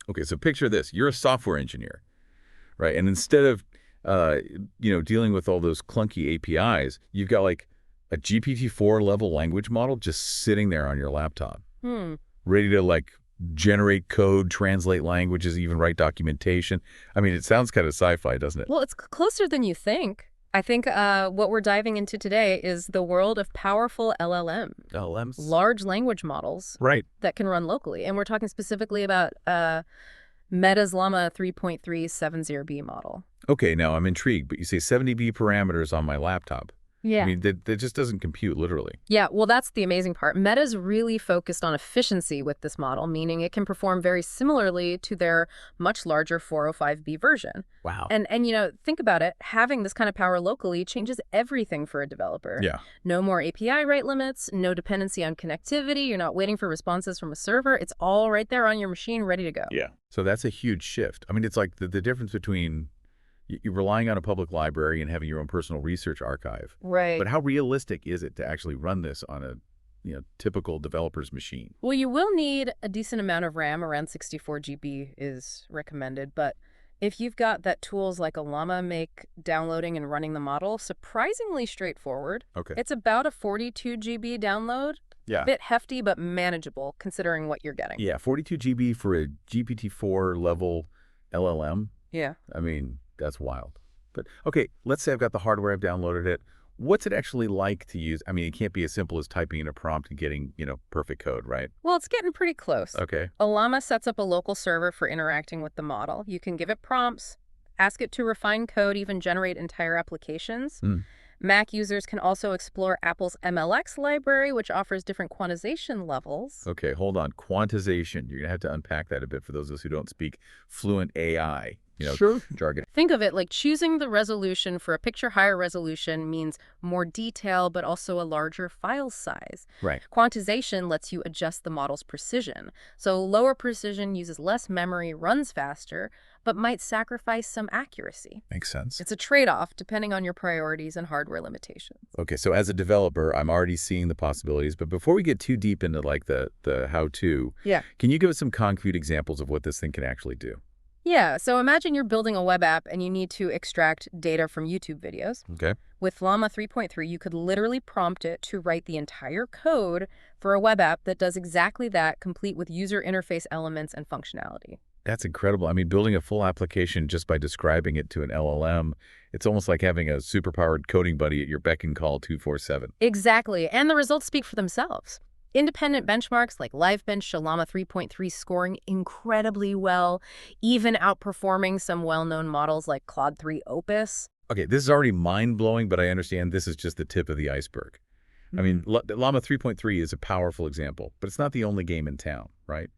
Okay, so picture this. You're a software engineer, right? And instead of, dealing with all those clunky APIs, you've got like a GPT-4 level language model just sitting there on your laptop, Hmm. ready to like generate code, translate languages, even write documentation. I mean, it sounds kind of sci-fi, doesn't it? Well, it's closer than you think. I think what we're diving into today is the world of powerful LLM, LLMs? large language models Right. that can run locally. And we're talking specifically about Meta's Llama 3.370B model. Okay, now I'm intrigued, but you say 70B parameters on my laptop. I Yeah. mean, that just doesn't compute literally. Yeah, well, that's the amazing part. Meta's really focused on efficiency with this model, meaning it can perform very similarly to their much larger 405B version. Wow. And think about it. Having this kind of power locally changes everything for a developer. Yeah. No more API rate limits, no dependency on connectivity. You're not waiting for responses from a server. It's all right there on your machine, ready to go. Yeah. So that's a huge shift. I mean, it's like the difference between you're relying on a public library and having your own personal research archive. Right. But how realistic is it to actually run this on a typical developer's machine? Well, you will need a decent amount of RAM. Around 64 GB is recommended. But if you've got that tools like a Llama make downloading and running the model surprisingly straightforward. Okay. It's about a 42 GB download. Yeah. A bit hefty, but manageable considering what you're getting. Yeah, 42 GB for a GPT-4 level LLM. Yeah. I mean, that's wild. But okay, let's say I've got the hardware, I've downloaded it. What's it actually like to use? I mean, it can't be as simple as typing in a prompt and getting, perfect code, right? Well, it's getting pretty close. Okay. A Llama sets up a local server for interacting with the model. You can give it prompts, ask it to refine code, even generate entire applications. Mm. Mac users can also explore Apple's MLX library, which offers different quantization levels. Okay, hold on. Quantization. You're going to have to unpack that a bit for those of us who don't speak fluent AI, Sure. jargon. Think of it like choosing the resolution for a picture higher resolution means more detail, but also a larger file size. Right. Quantization lets you adjust the model's precision. So lower precision uses less memory, runs faster, but might sacrifice some accuracy. Makes sense. It's a trade-off depending on your priorities and hardware limitations. Okay, so as a developer, I'm already seeing the possibilities. But before we get too deep into like the how-to, Yeah. can you give us some concrete examples of what this thing can actually do? Yeah, so imagine you're building a web app and you need to extract data from YouTube videos. Okay. With Llama 3.3, you could literally prompt it to write the entire code for a web app that does exactly that, complete with user interface elements and functionality. That's incredible. I mean, building a full application just by describing it to an LLM, it's almost like having a superpowered coding buddy at your beck and call 24/7. Exactly, and the results speak for themselves. Independent benchmarks like LiveBench show Llama 3.3 scoring incredibly well, even outperforming some well-known models like Claude 3 Opus. Okay, this is already mind-blowing, but I understand this is just the tip of the iceberg. I mean, Llama 3.3 is a powerful example, but it's not the only game in town, right?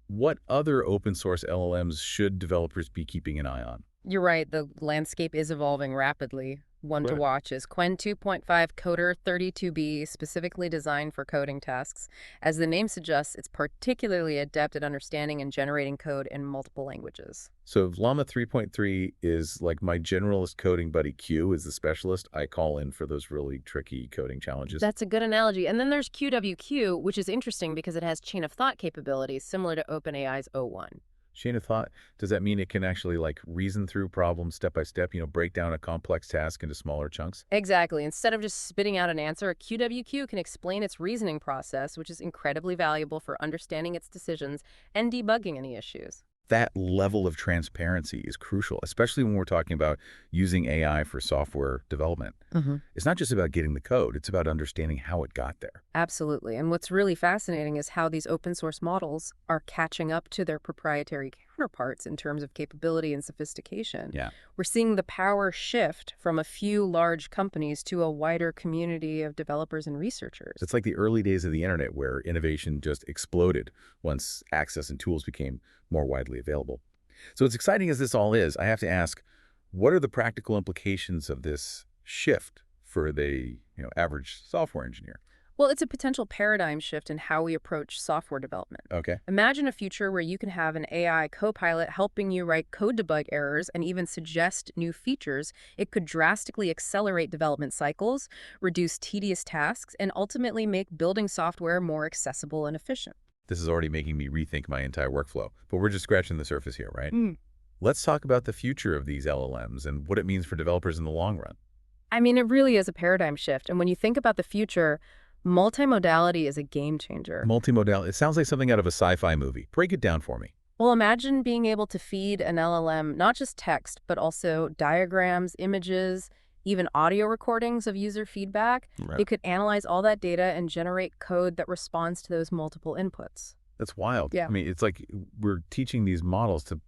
What other open source LLMs should developers be keeping an eye on? You're right, the landscape is evolving rapidly. One to Right. watch is Qwen 2.5 Coder 32B, specifically designed for coding tasks. As the name suggests, it's particularly adept at understanding and generating code in multiple languages. So if Llama 3.3 is like my generalist coding buddy Q is the specialist, I call in for those really tricky coding challenges. That's a good analogy. And then there's QWQ, which is interesting because it has chain of thought capabilities similar to OpenAI's O1. Chain of thought, does that mean it can actually like reason through problems step by step, break down a complex task into smaller chunks? Exactly. Instead of just spitting out an answer, QWQ can explain its reasoning process, which is incredibly valuable for understanding its decisions and debugging any issues. That level of transparency is crucial, especially when we're talking about using AI for software development. It's not just about getting the code, it's about understanding how it got there. Absolutely. And what's really fascinating is how these open source models are catching up to their proprietary counterparts in terms of capability and sophistication. Yeah. We're seeing the power shift from a few large companies to a wider community of developers and researchers. It's like the early days of the internet where innovation just exploded once access and tools became more widely available. So as exciting as this all is, I have to ask, what are the practical implications of this shift for the average software engineer? Well, it's a potential paradigm shift in how we approach software development. Okay. Imagine a future where you can have an AI co-pilot helping you write code debug errors and even suggest new features. It could drastically accelerate development cycles, reduce tedious tasks, and ultimately make building software more accessible and efficient. This is already making me rethink my entire workflow, but we're just scratching the surface here, right? Mm. Let's talk about the future of these LLMs and what it means for developers in the long run. I mean, it really is a paradigm shift. And when you think about the future, multimodality is a game changer. Multimodal, it sounds like something out of a sci-fi movie. Break it down for me. Well, imagine being able to feed an LLM not just text, but also diagrams, images, even audio recordings of user feedback. Right. It could analyze all that data and generate code that responds to those multiple inputs. That's wild. Yeah. I mean, it's like we're teaching these models to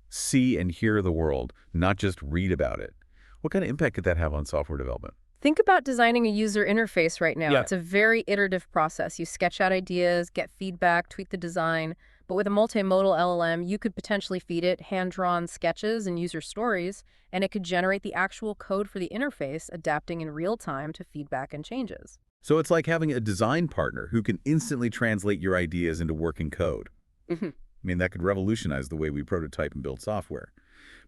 see and hear the world, not just read about it. What kind of impact could that have on software development? Think about designing a user interface right now. Yeah. It's a very iterative process. You sketch out ideas, get feedback, tweak the design. But with a multimodal LLM, you could potentially feed it hand-drawn sketches and user stories, and it could generate the actual code for the interface, adapting in real time to feedback and changes. So it's like having a design partner who can instantly translate your ideas into working code. Hmm. I mean, that could revolutionize the way we prototype and build software.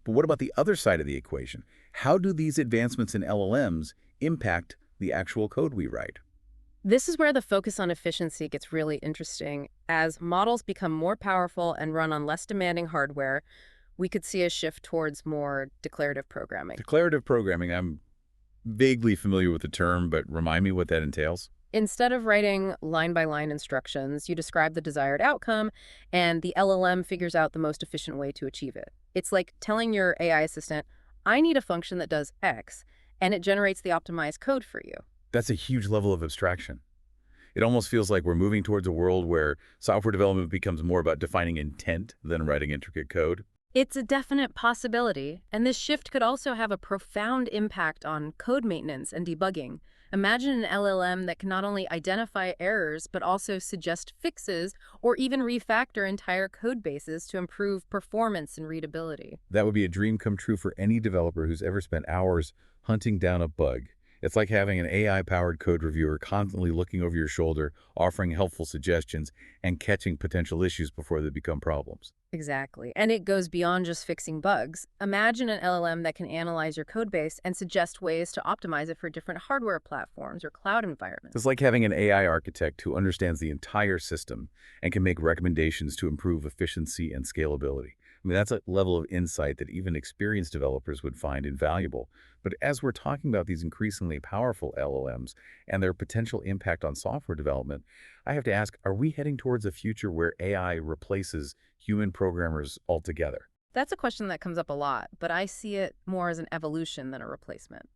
But what about the other side of the equation? How do these advancements in LLMs impact the actual code we write? This is where the focus on efficiency gets really interesting. As models become more powerful and run on less demanding hardware, we could see a shift towards more declarative programming. Declarative programming, I'm vaguely familiar with the term, but remind me what that entails. Instead of writing line-by-line instructions, you describe the desired outcome, and the LLM figures out the most efficient way to achieve it. It's like telling your AI assistant, I need a function that does X, and it generates the optimized code for you. That's a huge level of abstraction. It almost feels like we're moving towards a world where software development becomes more about defining intent than writing intricate code. It's a definite possibility, and this shift could also have a profound impact on code maintenance and debugging. Imagine an LLM that can not only identify errors, but also suggest fixes or even refactor entire code bases to improve performance and readability. That would be a dream come true for any developer who's ever spent hours hunting down a bug. It's like having an AI-powered code reviewer constantly looking over your shoulder, offering helpful suggestions, and catching potential issues before they become problems. Exactly. And it goes beyond just fixing bugs. Imagine an LLM that can analyze your code base and suggest ways to optimize it for different hardware platforms or cloud environments. It's like having an AI architect who understands the entire system and can make recommendations to improve efficiency and scalability. I mean, that's a level of insight that even experienced developers would find invaluable. But as we're talking about these increasingly powerful LLMs and their potential impact on software development, I have to ask, are we heading towards a future where AI replaces human programmers altogether? That's a question that comes up a lot, but I see it more as an evolution than a replacement.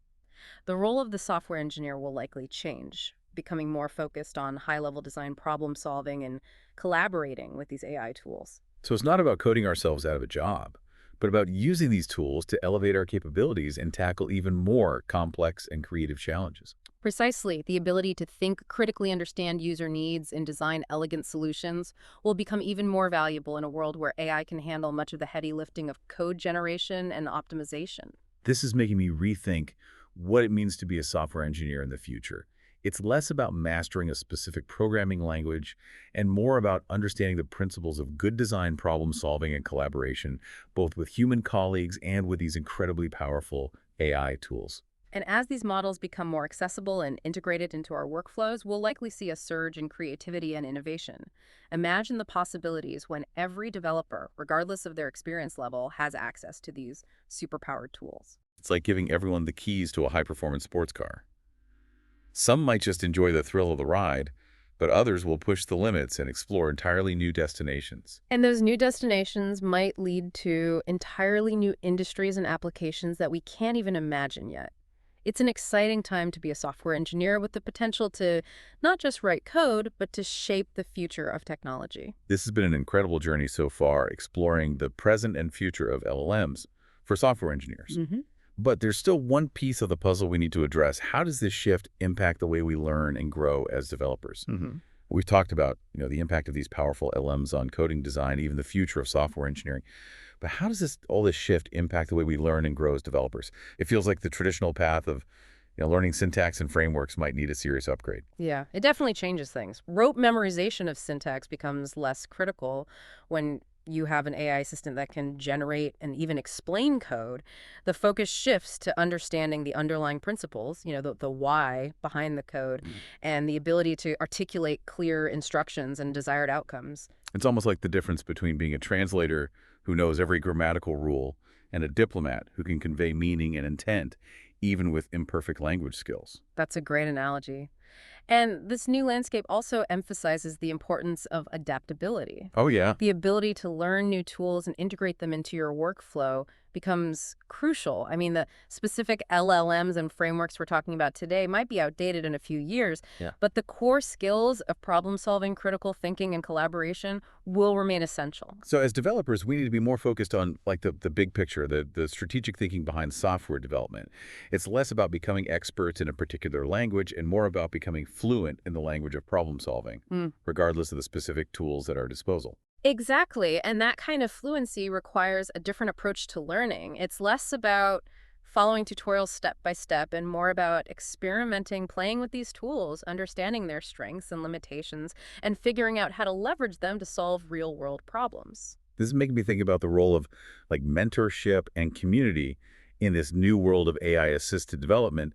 The role of the software engineer will likely change, becoming more focused on high-level design problem solving and collaborating with these AI tools. So it's not about coding ourselves out of a job, but about using these tools to elevate our capabilities and tackle even more complex and creative challenges. Precisely, the ability to think, critically understand user needs, and design elegant solutions will become even more valuable in a world where AI can handle much of the heavy lifting of code generation and optimization. This is making me rethink what it means to be a software engineer in the future. It's less about mastering a specific programming language and more about understanding the principles of good design, problem solving, and collaboration, both with human colleagues and with these incredibly powerful AI tools. And as these models become more accessible and integrated into our workflows, we'll likely see a surge in creativity and innovation. Imagine the possibilities when every developer, regardless of their experience level, has access to these superpowered tools. It's like giving everyone the keys to a high-performance sports car. Some might just enjoy the thrill of the ride, but others will push the limits and explore entirely new destinations. And those new destinations might lead to entirely new industries and applications that we can't even imagine yet. It's an exciting time to be a software engineer with the potential to not just write code, but to shape the future of technology. This has been an incredible journey so far, exploring the present and future of LLMs for software engineers. But there's still one piece of the puzzle we need to address. How does this shift impact the way we learn and grow as developers? We've talked about, the impact of these powerful LLMs on coding design, even the future of software engineering. But how does all this shift impact the way we learn and grow as developers? It feels like the traditional path of learning syntax and frameworks might need a serious upgrade. Yeah, it definitely changes things. Rote memorization of syntax becomes less critical when you have an AI assistant that can generate and even explain code, the focus shifts to understanding the underlying principles, the why behind the code, and the ability to articulate clear instructions and desired outcomes. It's almost like the difference between being a translator who knows every grammatical rule and a diplomat who can convey meaning and intent, even with imperfect language skills. That's a great analogy. And this new landscape also emphasizes the importance of adaptability. Oh, yeah. The ability to learn new tools and integrate them into your workflow becomes crucial. I mean, the specific LLMs and frameworks we're talking about today might be outdated in a few years, Yeah. but the core skills of problem solving, critical thinking, and collaboration will remain essential. So as developers, we need to be more focused on like the big picture, the strategic thinking behind software development. It's less about becoming experts in a particular language and more about becoming fluent in the language of problem solving, regardless of the specific tools at our disposal. Exactly. And that kind of fluency requires a different approach to learning. It's less about following tutorials step by step and more about experimenting, playing with these tools, understanding their strengths and limitations, and figuring out how to leverage them to solve real-world problems. This is making me think about the role of like mentorship and community in this new world of AI-assisted development.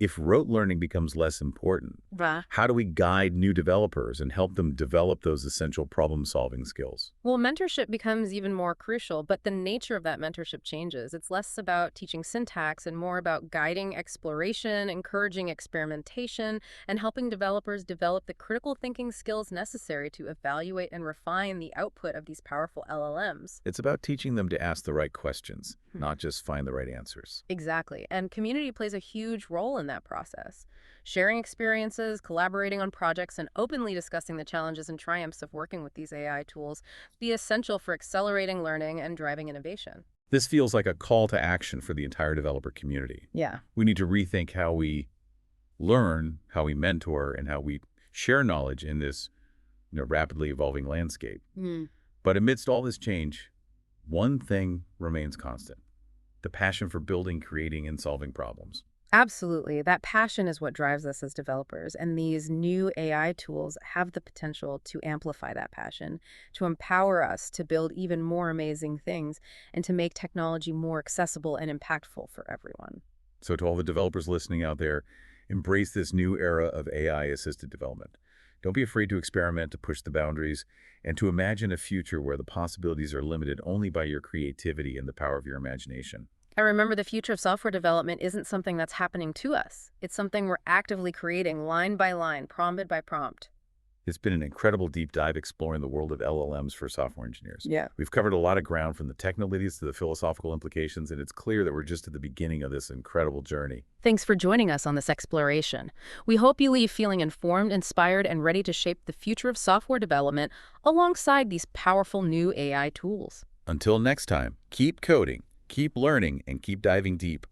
If rote learning becomes less important, Right. how do we guide new developers and help them develop those essential problem-solving skills? Well, mentorship becomes even more crucial, but the nature of that mentorship changes. It's less about teaching syntax and more about guiding exploration, encouraging experimentation, and helping developers develop the critical thinking skills necessary to evaluate and refine the output of these powerful LLMs. It's about teaching them to ask the right questions, not just find the right answers. Exactly. And community plays a huge role in that process. Sharing experiences, collaborating on projects, and openly discussing the challenges and triumphs of working with these AI tools be essential for accelerating learning and driving innovation. This feels like a call to action for the entire developer community. Yeah. We need to rethink how we learn, how we mentor, and how we share knowledge in this rapidly evolving landscape. But amidst all this change, one thing remains constant: the passion for building, creating, and solving problems. Absolutely. That passion is what drives us as developers, and these new AI tools have the potential to amplify that passion, to empower us to build even more amazing things, and to make technology more accessible and impactful for everyone. So to all the developers listening out there, embrace this new era of AI-assisted development. Don't be afraid to experiment, to push the boundaries, and to imagine a future where the possibilities are limited only by your creativity and the power of your imagination. I remember the future of software development isn't something that's happening to us. It's something we're actively creating line by line, prompt by prompt. It's been an incredible deep dive exploring the world of LLMs for software engineers. Yeah. We've covered a lot of ground from the technicalities to the philosophical implications, and it's clear that we're just at the beginning of this incredible journey. Thanks for joining us on this exploration. We hope you leave feeling informed, inspired, and ready to shape the future of software development alongside these powerful new AI tools. Until next time, keep coding, keep learning, and keep diving deep.